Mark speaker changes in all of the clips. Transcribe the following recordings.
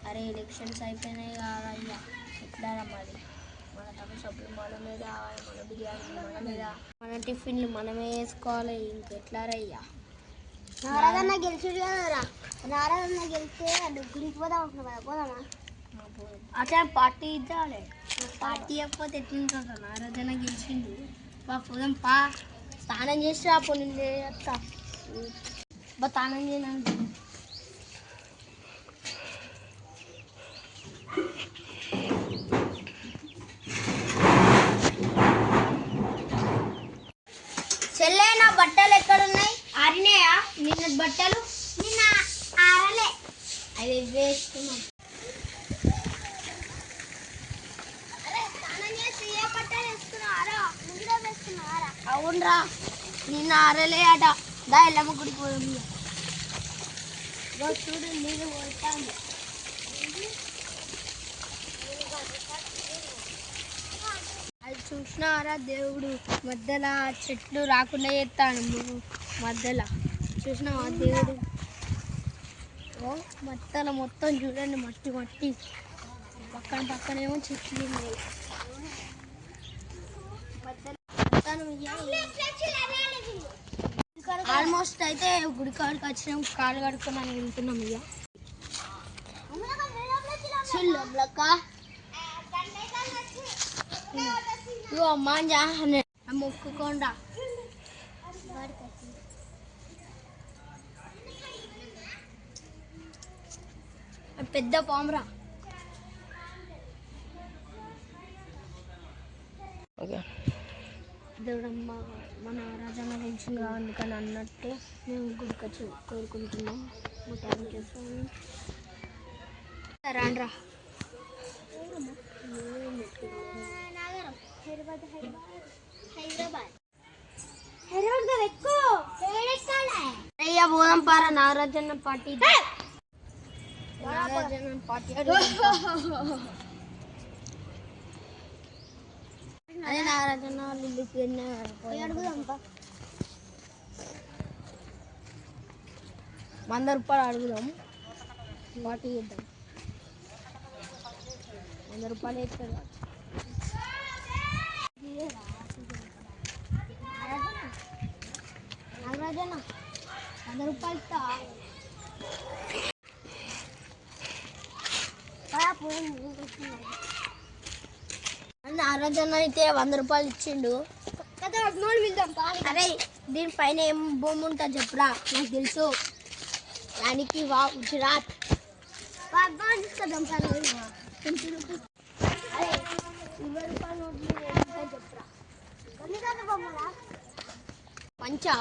Speaker 1: అరే ఎలక్షన్స్ అయిపోయినాయి కాదయ్యా, ఎట్లా మరి? మన తమ సబ్బులు మన మీద, మన బిర్యానీ మన మీద, మన టిఫిన్లు మనమే వేసుకోవాలి. ఇంకెట్లా రయ్యా? నారాయణ గెలిచి కదరా, నారాయణ గెలిస్తే గుడికి పోదాం కదా, పోదామా? అట్లా పార్టీ ఇద్దాలే. పార్టీ ఇవ్వకపోతే ఎట్లుంటుందా? నారాయణ గెలిచిండు, పోదాం పా. స్నానం చేసి అప్పుడు నేను చేస్తా. స్నానం చేయడానికి చెల్లె, నా బట్టలు ఎక్కడున్నాయి? ఆరినాయా? నిన్న బట్టలు నిన్న ఆరలే, అవి వేసుకున్నాం. అవునరా, నిన్న ఆరలే అట. దా ఎల్లమ్మ గుడికి పోదాం. చూడు నీళ్ళు పోతాను. అది చూసినారా, దేవుడు మధ్యలో చెట్లు రాకుండా చేస్తాను. మధ్యలో చూసినావా దేవుడు? మధ్యలో మొత్తం చూడండి, మట్టి మట్టి. పక్కన పక్కనేమో చెట్లు ఉన్నాయి. ఆల్మోస్ట్ అయితే గుడి కాడికి వచ్చినాం. కాలు కడుక్కొని వెళ్తున్నాం. ఇక మాంజా మొక్కుకోండా. పెద్ద పామురా. దేవుడమ్మ మన రాజన్న గెలిచింది, అందుకని అన్నట్టే మేము గుడికి వచ్చి కోరుకుంటున్నాం. Thank you so much. రాండ్రా. అయ్యా పోదాం పారా, నాగార్జున పార్టీ. నాగార్జున పార్టీ అదే నాగార్జున వాళ్ళు అడుగుదాంపా. 100 రూపాయలు అడుగుదాం, పార్టీ చేద్దాం. 100 రూపాయలు వేస్తాడు. నాగరాజన్న 100 రూపాయలు ఇస్తా. నాగరాజన్న అయితే 100 రూపాయలు ఇచ్చిండు. అరే దీనిపైన ఏం బొమ్మ ఉంటుంది చెప్పురా, నాకు తెలుసు. దానికి గుజరాత్ తీసుకొద్దాం. అరే 20 రూపాయల నోట్లు చెప్పురా. పంచా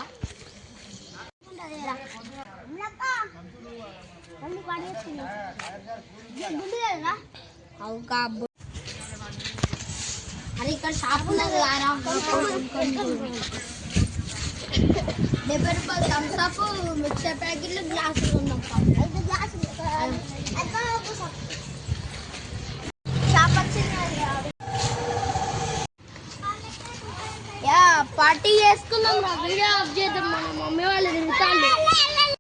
Speaker 1: అరే ఇక్కడ షాప్ ఉన్నది. 70 రూపాయలు థమ్స్అప్, మిక్సర్ ప్యాకెట్లు, గ్లాసులు ఉన్నాం. షాప్ వచ్చింది. పార్టీ చేసుకుందాం. వీడియో ఆఫ్ చేద్దాం. మన మమ్మీ వాళ్ళు తిరుగుతాను.